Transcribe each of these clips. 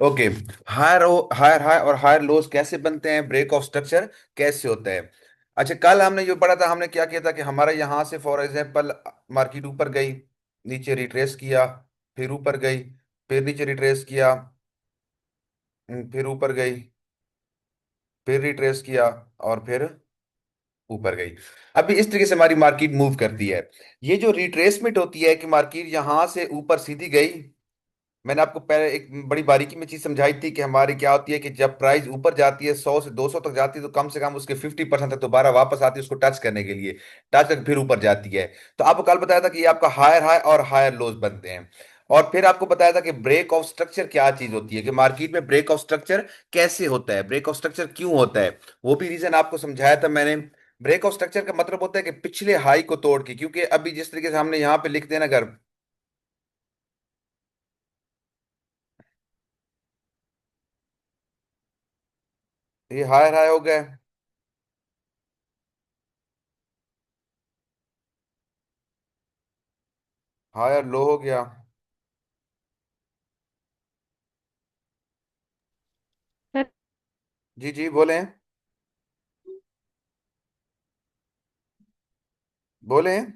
Okay. Higher higher high और higher लोज कैसे बनते हैं, ब्रेक ऑफ स्ट्रक्चर कैसे होता है। अच्छा, कल हमने जो पढ़ा था, हमने क्या किया था कि हमारा यहाँ से फॉर एग्जांपल मार्केट ऊपर गई, नीचे रिट्रेस किया, फिर ऊपर गई, फिर नीचे रिट्रेस किया, फिर ऊपर गई, फिर रिट्रेस किया, और फिर ऊपर गई। अभी इस तरीके से हमारी मार्केट मूव करती है। ये जो रिट्रेसमेंट होती है कि मार्केट यहाँ से ऊपर सीधी गई, मैंने आपको पहले एक बड़ी बारीकी में चीज समझाई थी कि हमारी क्या होती है कि जब प्राइस ऊपर जाती है 100 से 200 तक जाती है, तो कम से कम उसके 50% तक दोबारा वापस आती है उसको टच करने के लिए, टच करके फिर ऊपर जाती है। तो आपको कल बताया था कि ये आपका हायर हाई और हायर लोज बनते हैं। और फिर आपको बताया था कि ब्रेक ऑफ स्ट्रक्चर क्या चीज होती है, कि मार्केट में ब्रेक ऑफ स्ट्रक्चर कैसे होता है, ब्रेक ऑफ स्ट्रक्चर क्यों होता है, वो भी रीजन आपको समझाया था मैंने। ब्रेक ऑफ स्ट्रक्चर का मतलब होता है कि पिछले हाई को तोड़ के, क्योंकि अभी जिस तरीके से हमने यहाँ पे लिख देना अगर, ये हायर हाई हो गया, हायर लो हो गया। जी जी बोलें, बोलें।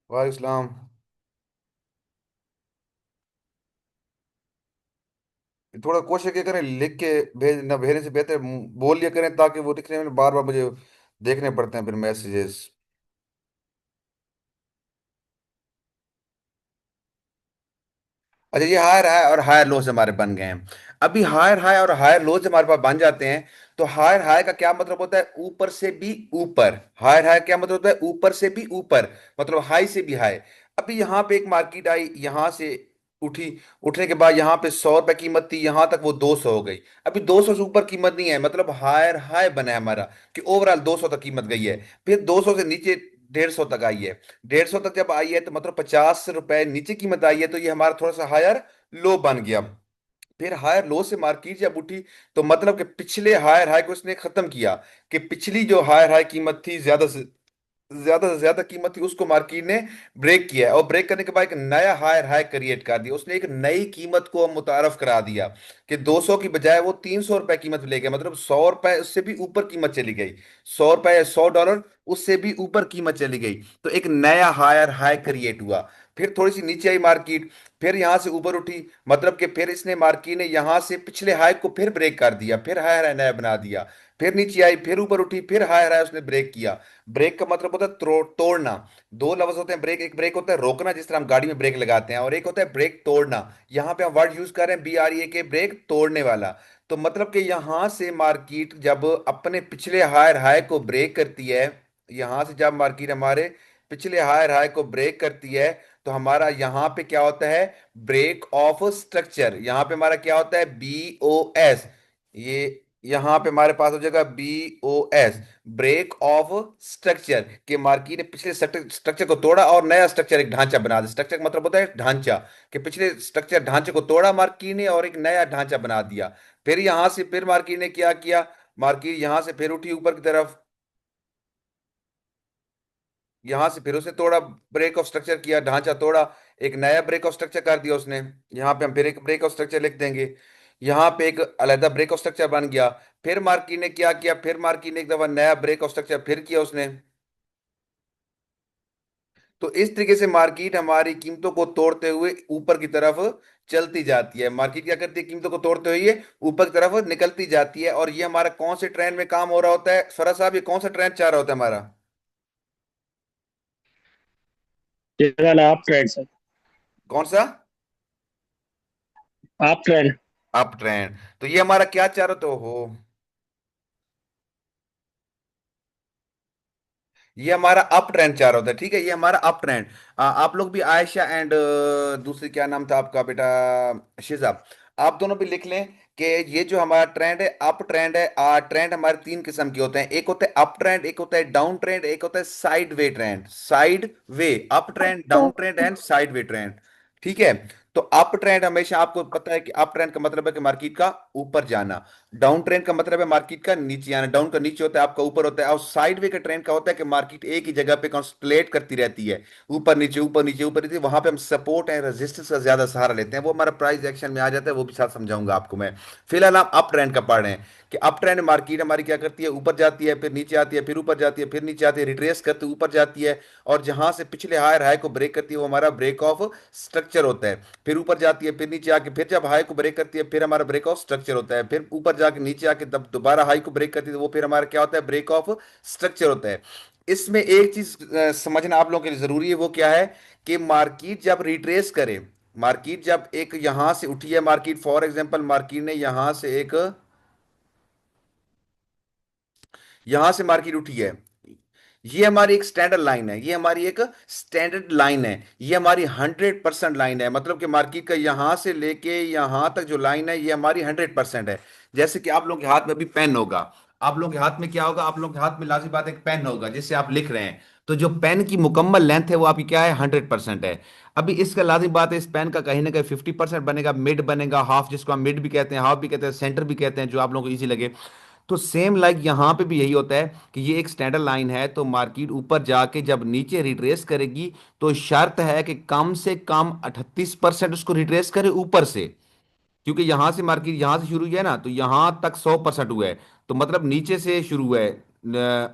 वालेकुम सलाम। थोड़ा कोशिश क्या करें, लिख के भेज ना, भेजने से बेहतर बोल लिया करें, ताकि वो लिखने में बार बार मुझे देखने पड़ते हैं फिर मैसेजेस। अच्छा, ये हायर हाई और हायर लोज हमारे बन गए हैं। अभी हायर हाई और हायर लोज हमारे पास बन जाते हैं। तो हायर हाई का क्या मतलब होता है, ऊपर से भी ऊपर। हायर हाई क्या मतलब होता है, ऊपर से भी ऊपर, मतलब हाई से भी हाई। अभी यहाँ पे एक मार्केट आई, यहाँ से उठी, उठने के बाद यहाँ पे 100 रुपए कीमत थी, यहाँ तक वो 200 हो गई। अभी 200 से ऊपर कीमत नहीं है, मतलब हायर हाई बना है हमारा, कि ओवरऑल 200 तक कीमत गई है। फिर 200 से नीचे 150 तक आई है। 150 तक जब आई है तो मतलब 50 रुपए नीचे कीमत आई है, तो ये हमारा थोड़ा सा हायर लो बन गया। फिर हायर लो से मार्केट जब उठी, तो मतलब कि पिछले हायर हाई को इसने खत्म किया, कि पिछली जो हायर हाई कीमत थी, ज्यादा से ज्यादा कीमत थी, उसको मार्केट ने ब्रेक किया है। और ब्रेक करने के बाद एक नया हायर हाई क्रिएट कर दिया, उसने एक नई कीमत को मुतारफ करा दिया, कि 200 की बजाय वो 300 रुपए कीमत ले गया, मतलब 100 रुपए उससे भी ऊपर कीमत चली गई। 100 रुपए या $100 उससे भी ऊपर कीमत चली गई। तो एक नया हायर हाई क्रिएट हुआ। फिर थोड़ी सी नीचे आई मार्केट, फिर यहां से ऊपर उठी, मतलब कि फिर इसने मार्केट ने यहां से पिछले हाई को फिर ब्रेक कर दिया, फिर हायर हाई नया बना दिया। फिर नीचे आई, फिर ऊपर उठी, फिर हायर हाई उसने ब्रेक किया। ब्रेक का मतलब होता है तोड़ना। दो लफ्ज होते हैं ब्रेक, एक ब्रेक होता है रोकना, जिस तरह हम गाड़ी में ब्रेक लगाते हैं, और एक होता है ब्रेक तोड़ना। यहाँ पे हम वर्ड यूज कर रहे हैं BREAK के, ब्रेक तोड़ने वाला। तो मतलब कि यहां से मार्केट जब अपने पिछले हायर हाई को ब्रेक करती है, यहां से जब मार्केट हमारे पिछले हायर हाई को ब्रेक करती है, तो हमारा यहाँ पे क्या होता है, ब्रेक ऑफ स्ट्रक्चर। यहाँ पे हमारा क्या होता है, BOS। ये यहाँ पे हमारे पास हो जाएगा BOS, ब्रेक ऑफ स्ट्रक्चर, के मार्की ने पिछले स्ट्रक्चर को तोड़ा और नया स्ट्रक्चर, एक ढांचा बना दिया। स्ट्रक्चर का मतलब होता है ढांचा, कि पिछले स्ट्रक्चर ढांचे को तोड़ा मार्की ने और एक नया ढांचा बना दिया। फिर यहां से फिर मार्की ने क्या किया, मार्की यहां से फिर उठी ऊपर की तरफ, यहां से फिर उसने तोड़ा, ब्रेक ऑफ स्ट्रक्चर किया, ढांचा तोड़ा, एक नया ब्रेक ऑफ स्ट्रक्चर कर दिया उसने। यहाँ पे हम फिर एक ब्रेक ऑफ स्ट्रक्चर लिख देंगे, यहाँ पे एक अलग ब्रेक ऑफ स्ट्रक्चर बन गया। फिर मार्की ने क्या किया, फिर मार्की ने एक दफा नया ब्रेक ऑफ स्ट्रक्चर फिर किया उसने। तो इस तरीके से मार्केट हमारी कीमतों को तोड़ते हुए ऊपर की तरफ चलती जाती है। मार्केट क्या करती है, कीमतों को तोड़ते हुए ये ऊपर की तरफ निकलती जाती है। और ये हमारा कौन से ट्रेंड में काम हो रहा होता है फरा साहब, ये कौन सा ट्रेंड चाह रहा होता है हमारा। केवल आप ट्रेंड सर। कौन सा, आप ट्रेंड। Up trend. तो ये हमारा क्या चाह रहा, तो हो, ये हमारा अप ट्रेंड चाह रहा होता है, ठीक है, ये हमारा अप ट्रेंड। आप लोग भी, आयशा एंड दूसरी क्या नाम था आपका बेटा, शिजा, आप दोनों भी लिख लें कि ये जो हमारा ट्रेंड है अप ट्रेंड है। ट्रेंड हमारे तीन किस्म के होते हैं, एक होता है अप ट्रेंड, एक होता है डाउन ट्रेंड, एक होता है side way trend. Side way, up trend, down trend and side way trend, ठीक है। तो अप ट्रेंड हमेशा आपको पता है कि अप ट्रेंड का मतलब है कि मार्केट का ऊपर जाना। डाउन ट्रेंड का मतलब है मार्केट का नीचे आना। डाउन का नीचे होता है, आपका ऊपर होता है। और साइडवे का ट्रेंड का होता है कि मार्केट एक ही जगह पे कॉन्स्टलेट करती रहती है, ऊपर नीचे ऊपर नीचे ऊपर नीचे। वहां पे हम सपोर्ट एंड रेजिस्टेंस का ज्यादा सहारा लेते हैं, वो हमारा प्राइस एक्शन में आ जाता है, वो भी साथ समझाऊंगा आपको मैं। फिलहाल हम अप ट्रेंड का पढ़ रहे हैं कि अप ट्रेंड मार्केट हमारी क्या करती है, ऊपर जाती है, फिर नीचे आती है, फिर ऊपर जाती है, फिर नीचे आती है, रिट्रेस करते ऊपर जाती है। और जहां से पिछले हायर हाई को ब्रेक करती है वो हमारा ब्रेक ऑफ स्ट्रक्चर होता है। फिर ऊपर जाती है, फिर नीचे आके फिर जब हाई को ब्रेक करती है फिर हमारा ब्रेक ऑफ स्ट्रक्चर होता है। फिर ऊपर जाके नीचे आके तब दोबारा हाई को ब्रेक करती है तो वो फिर हमारा क्या होता है, ब्रेक ऑफ स्ट्रक्चर होता है। इसमें एक चीज समझना आप लोगों के लिए जरूरी है, वो क्या है कि मार्केट जब रिट्रेस करे, मार्केट जब एक यहां से उठी है, मार्केट फॉर एग्जांपल मार्केट ने यहां से मार्केट उठी है, ये हमारी एक स्टैंडर्ड लाइन है, ये हमारी एक स्टैंडर्ड लाइन है, ये हमारी 100% लाइन है। मतलब कि मार्केट का यहां से लेके यहां तक जो लाइन है ये हमारी 100% है। जैसे कि आप लोगों के हाथ में भी पेन होगा, आप लोगों के हाथ में क्या होगा, आप लोगों के हाथ में लाजिम बात है एक पेन होगा जिससे आप लिख रहे हैं। तो जो पेन की मुकम्मल लेंथ है वो आपकी क्या है, 100% है। अभी इसका लाजिम बात है इस पेन का कहीं ना कहीं 50% बनेगा, मिड बनेगा, हाफ जिसको हम मिड भी कहते हैं, हाफ भी कहते हैं, सेंटर भी कहते हैं, जो आप लोगों को इजी लगे। तो सेम लाइक यहाँ पे भी यही होता है कि ये एक स्टैंडर्ड लाइन है, तो मार्केट ऊपर जाके जब नीचे रिट्रेस करेगी तो शर्त है कि कम से कम 38% उसको रिट्रेस करे ऊपर से। क्योंकि यहां से मार्केट यहां से शुरू हुई है ना, तो यहां तक 100% हुआ है। तो मतलब नीचे से शुरू हुआ है,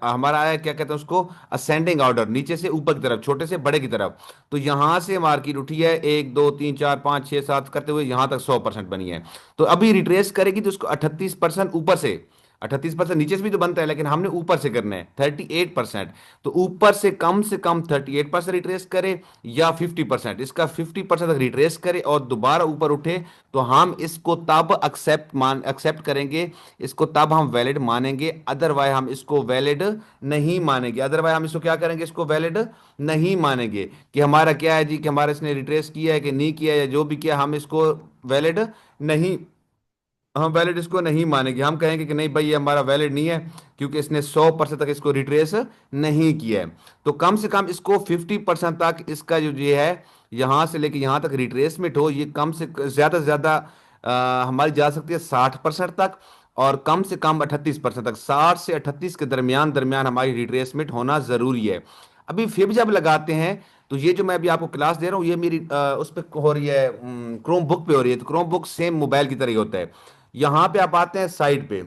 हमारा है क्या कहते हैं उसको, असेंडिंग ऑर्डर, नीचे से ऊपर की तरफ, छोटे से बड़े की तरफ। तो यहां से मार्केट उठी है, 1 2 3 4 5 6 7 करते हुए यहां तक 100% बनी है। तो अभी रिट्रेस करेगी तो उसको 38% ऊपर से, 38% नीचे से भी तो बनता है लेकिन हमने ऊपर से करना है 38%। तो ऊपर से कम 38% रिट्रेस करे या 50%, इसका 50% तक रिट्रेस करे और दोबारा ऊपर उठे, तो हम इसको तब एक्सेप्ट करेंगे, इसको तब हम वैलिड मानेंगे। अदरवाइज हम इसको वैलिड नहीं मानेंगे, अदरवाइज हम इसको क्या करेंगे, इसको वैलिड नहीं मानेंगे। कि हमारा क्या है जी, कि हमारा इसने रिट्रेस किया है कि नहीं किया है, या जो भी किया हम इसको वैलिड नहीं, हम वैलिड इसको नहीं मानेंगे। हम कहेंगे कि नहीं भाई ये हमारा वैलिड नहीं है, क्योंकि इसने 100% तक इसको रिट्रेस नहीं किया है। तो कम से कम इसको 50% तक इसका जो ये है, यहां से लेके यहां तक रिट्रेसमेंट हो, ये कम से ज्यादा हमारी जा सकती है 60% तक, और कम से कम 38% तक, 60 से 38 के दरमियान दरमियान हमारी रिट्रेसमेंट होना जरूरी है। अभी फिर जब लगाते हैं, तो ये जो मैं अभी आपको क्लास दे रहा हूँ ये मेरी उस पे हो रही है, क्रोम बुक पे हो रही है। तो क्रोम बुक सेम मोबाइल की तरह ही होता है। यहाँ पे आप आते हैं साइड पे,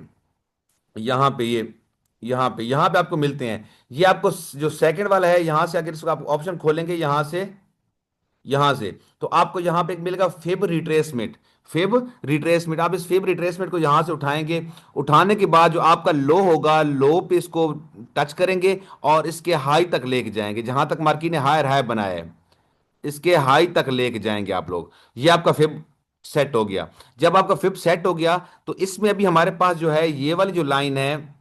यहाँ पे ये, यहाँ पे आपको मिलते हैं। ये आपको जो सेकंड वाला है, यहाँ से अगर इसको आप ऑप्शन खोलेंगे, यहाँ से तो आपको यहाँ पे एक मिलेगा फिब रिट्रेसमेंट। फिब रिट्रेसमेंट, आप इस फिब रिट्रेसमेंट को यहाँ से उठाएंगे, उठाने के बाद जो आपका लो होगा, लो पे इसको टच करेंगे और इसके हाई तक लेके जाएंगे, जहां तक मार्केट ने हायर हाई बनाया है इसके हाई तक लेके जाएंगे आप लोग। ये आपका फिब सेट हो गया। जब आपका फिब सेट हो गया, तो इसमें अभी हमारे पास जो है ये वाली जो लाइन है,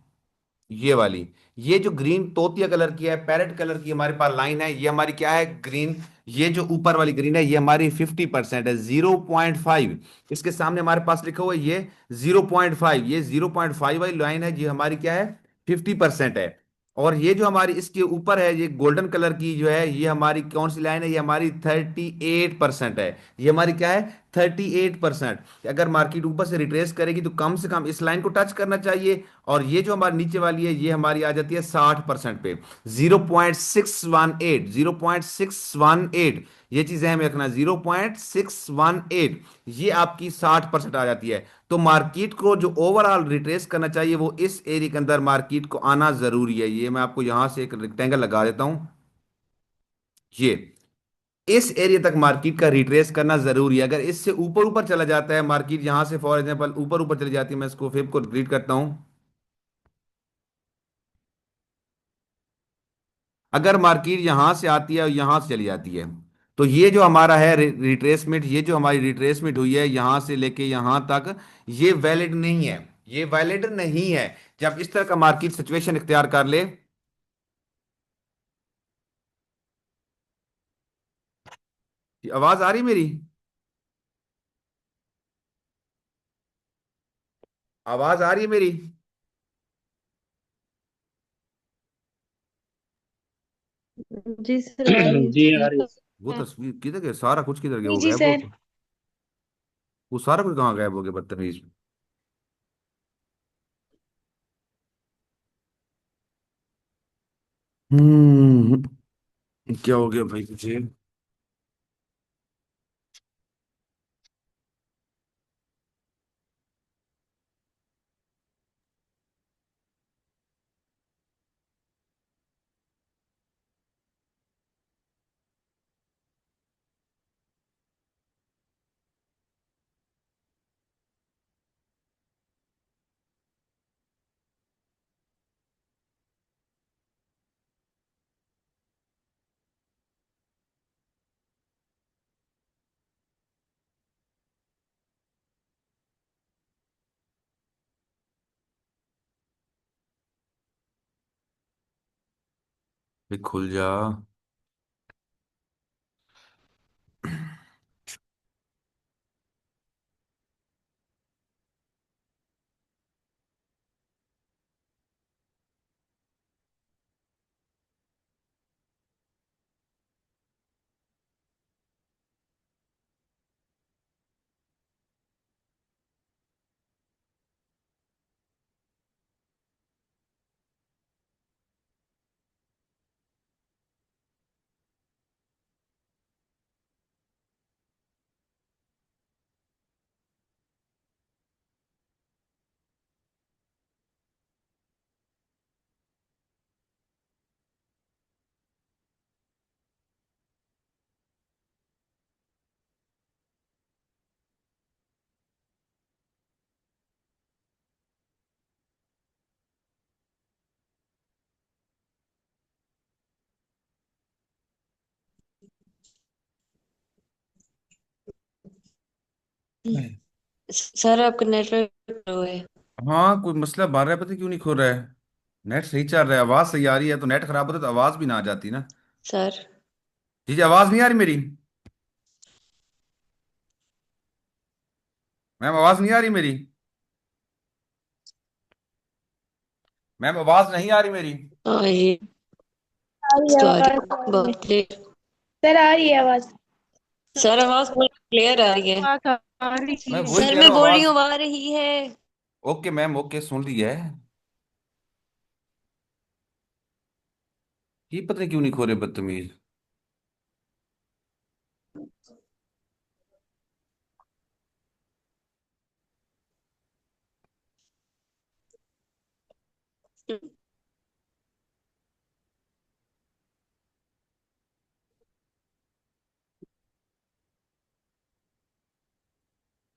ये वाली, ये जो ग्रीन तोतिया कलर की है, पैरेट कलर की हमारे पास लाइन है, ये हमारी क्या है, ग्रीन। ये जो ऊपर वाली ग्रीन है ये हमारी 50% है, 0.5। इसके सामने हमारे पास लिखा हुआ है ये 0.5, ये 0.5 वाली लाइन है, ये हमारी क्या है, 50% है। और ये जो हमारी इसके ऊपर है, ये गोल्डन कलर की जो है, ये हमारी कौन सी लाइन है, ये हमारी 38% है। ये हमारी क्या है, 38%। अगर मार्केट ऊपर से रिट्रेस करेगी तो कम से कम इस लाइन को टच करना चाहिए। और ये जो हमारी नीचे वाली है ये हमारी आ जाती है 60% पे, 0.618, 0.618। ये चीजें हमें रखना, 0.618, ये आपकी 60% आ जाती है। तो मार्केट को जो ओवरऑल रिट्रेस करना चाहिए वो इस एरिया के अंदर मार्केट को आना जरूरी है। ये मैं आपको यहां से एक रेक्टेंगल लगा देता हूं, ये इस एरिया तक मार्केट का रिट्रेस करना जरूरी है। अगर इससे ऊपर ऊपर चला जाता है मार्केट, यहां से फॉर एग्जांपल ऊपर ऊपर चली जाती है, मैं इसको फिर को डिलीट करता हूं। अगर मार्केट यहां से आती है और यहां से चली जाती है, तो ये जो हमारा है रिट्रेसमेंट, ये जो हमारी रिट्रेसमेंट हुई है यहां से लेके यहां तक, ये वैलिड नहीं है, ये वैलिड नहीं है। जब इस तरह का मार्केट सिचुएशन इख्तियार कर ले, आवाज आ रही मेरी, आवाज आ रही है मेरी? जी सर आ रही है जी आ रही जी। है। वो तस्वीर किधर गया, सारा कुछ किधर गया, जी वो जी गायब हो सर। गया। वो सारा कुछ कहाँ गायब हो गया बदतमीज। हम्म। क्या हो गया भाई तुझे? भाई खुल जा। सर आपका नेटवर्क लो है। हाँ कोई मसला बाहर है, पता क्यों नहीं खो रहा है। नेट सही चल रहा है, आवाज सही आ रही है, तो नेट खराब होता तो आवाज भी ना आ जाती ना। सर जी जी, आवाज नहीं आ रही मेरी? मैम आवाज नहीं आ रही मेरी? मैम आवाज नहीं आ रही मेरी? ये आ रही है तो आ रही आवाज, आ रही है। बहुत क्लियर। सर आ रही है आवाज। सर आवाज पूरी क्लियर आ रही है। आवाज आ रही मैं है। वही सर कह मैं रहा हूँ बोल रही आवाज। हूँ आ रही है। ओके मैम, ओके सुन ली है। ये पता नहीं क्यों नहीं खो रहे बदतमीज।